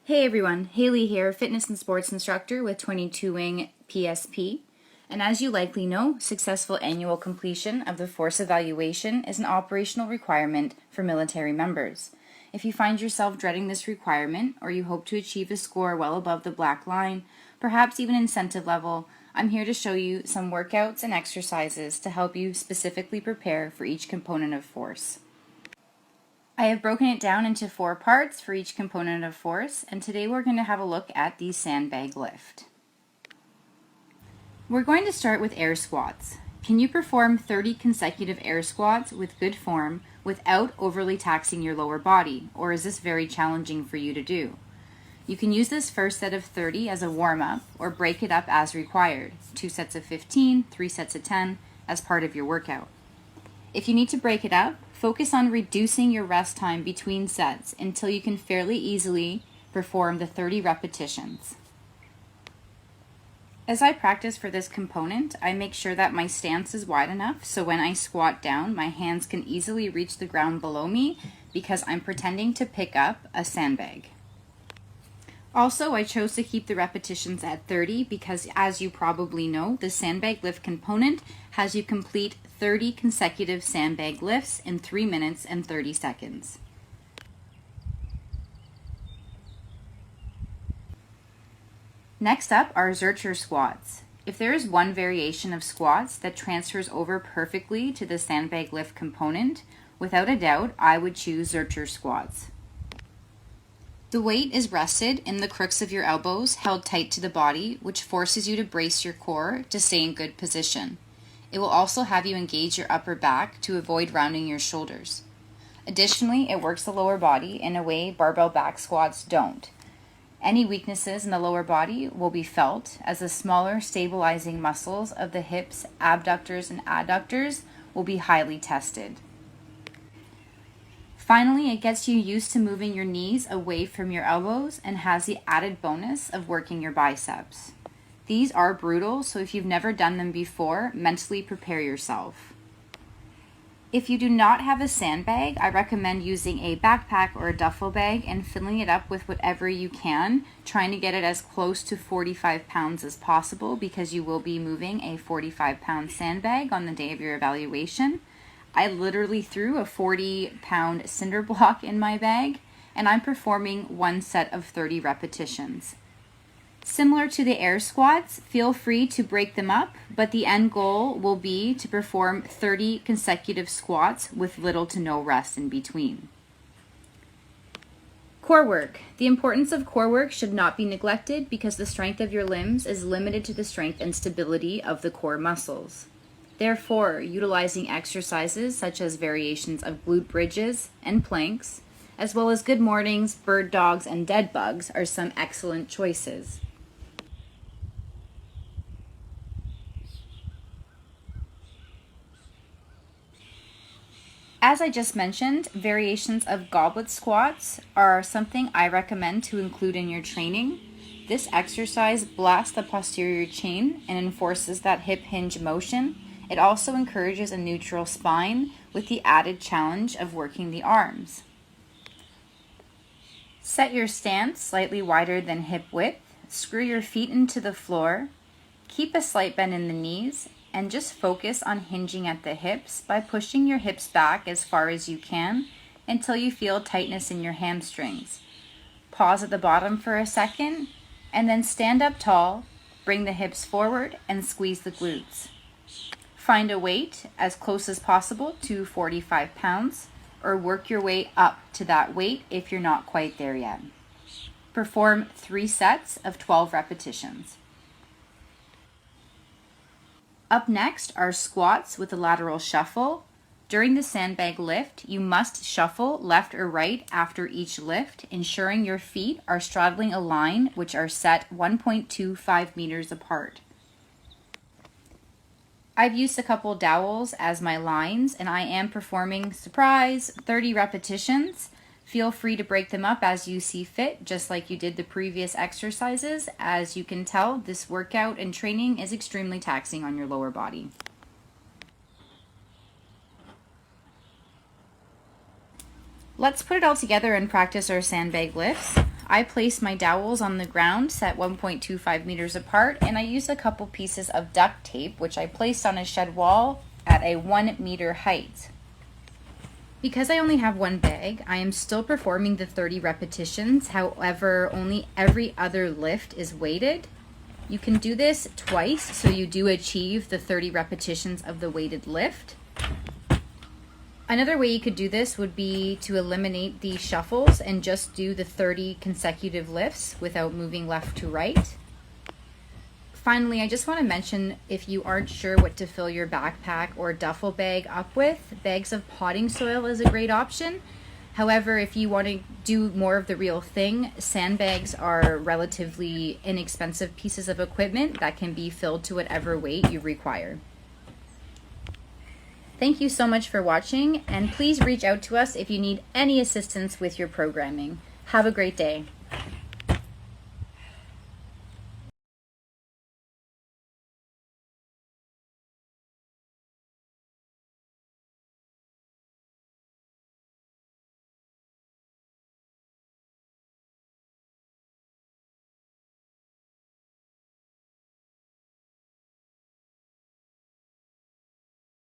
Hey everyone, Haley here, fitness and sports instructor with 22 Wing PSP. And as you likely know, successful annual completion of the force evaluation is an operational requirement for military members. If you find yourself dreading this requirement, or you hope to achieve a score well above the black line, perhaps even incentive level, I'm here to show you some workouts and exercises to help you specifically prepare for each component of force. I have broken it down into 4 parts for each component of force, and today we're going to have a look at the sandbag lift. We're going to start with air squats. Can you perform 30 consecutive air squats with good form without overly taxing your lower body, or is this very challenging for you to do? You can use this first set of 30 as a warm-up or break it up as required, 2 sets of 15, 3 sets of 10 as part of your workout. If you need to break it up, focus on reducing your rest time between sets until you can fairly easily perform the 30 repetitions. As I practice for this component, I make sure that my stance is wide enough so when I squat down, my hands can easily reach the ground below me because I'm pretending to pick up a sandbag. Also, I chose to keep the repetitions at 30 because, as you probably know, the sandbag lift component has you complete 30 consecutive sandbag lifts in 3 minutes and 30 seconds. Next up are Zercher Squats. If there is one variation of squats that transfers over perfectly to the sandbag lift component, without a doubt, I would choose Zercher Squats. The weight is rested in the crooks of your elbows, held tight to the body, which forces you to brace your core to stay in good position. It will also have you engage your upper back to avoid rounding your shoulders. Additionally, it works the lower body in a way barbell back squats don't. Any weaknesses in the lower body will be felt as the smaller stabilizing muscles of the hips, abductors, and adductors will be highly tested. Finally, it gets you used to moving your knees away from your elbows and has the added bonus of working your biceps. These are brutal, so if you've never done them before, mentally prepare yourself. If you do not have a sandbag, I recommend using a backpack or a duffel bag and filling it up with whatever you can, trying to get it as close to 45 pounds as possible because you will be moving a 45-pound sandbag on the day of your evaluation. I literally threw a 40-pound cinder block in my bag, and I'm performing one set of 30 repetitions. Similar to the air squats, feel free to break them up, but the end goal will be to perform 30 consecutive squats with little to no rest in between. Core work. The importance of core work should not be neglected because the strength of your limbs is limited to the strength and stability of the core muscles. Therefore, utilizing exercises such as variations of glute bridges and planks, as well as good mornings, bird dogs, and dead bugs are some excellent choices. As I just mentioned, variations of goblet squats are something I recommend to include in your training. This exercise blasts the posterior chain and enforces that hip hinge motion. It also encourages a neutral spine with the added challenge of working the arms. Set your stance slightly wider than hip width, screw your feet into the floor, keep a slight bend in the knees, and just focus on hinging at the hips by pushing your hips back as far as you can until you feel tightness in your hamstrings. Pause at the bottom for a second, and then stand up tall, bring the hips forward, and squeeze the glutes. Find a weight as close as possible to 45 pounds or work your way up to that weight if you're not quite there yet. Perform 3 sets of 12 repetitions. Up next are squats with a lateral shuffle. During the sandbag lift, you must shuffle left or right after each lift, ensuring your feet are straddling a line which are set 1.25 meters apart. I've used a couple dowels as my lines, and I am performing, surprise, 30 repetitions. Feel free to break them up as you see fit, just like you did the previous exercises. As you can tell, this workout and training is extremely taxing on your lower body. Let's put it all together and practice our sandbag lifts. I placed my dowels on the ground set 1.25 meters apart, and I used a couple pieces of duct tape which I placed on a shed wall at a 1 meter height. Because I only have one bag, I am still performing the 30 repetitions, however only every other lift is weighted. You can do this twice so you do achieve the 30 repetitions of the weighted lift. Another way you could do this would be to eliminate the shuffles and just do the 30 consecutive lifts without moving left to right. Finally, I just want to mention, if you aren't sure what to fill your backpack or duffel bag up with, bags of potting soil is a great option. However, if you want to do more of the real thing, sandbags are relatively inexpensive pieces of equipment that can be filled to whatever weight you require. Thank you so much for watching, and please reach out to us if you need any assistance with your programming. Have a great day.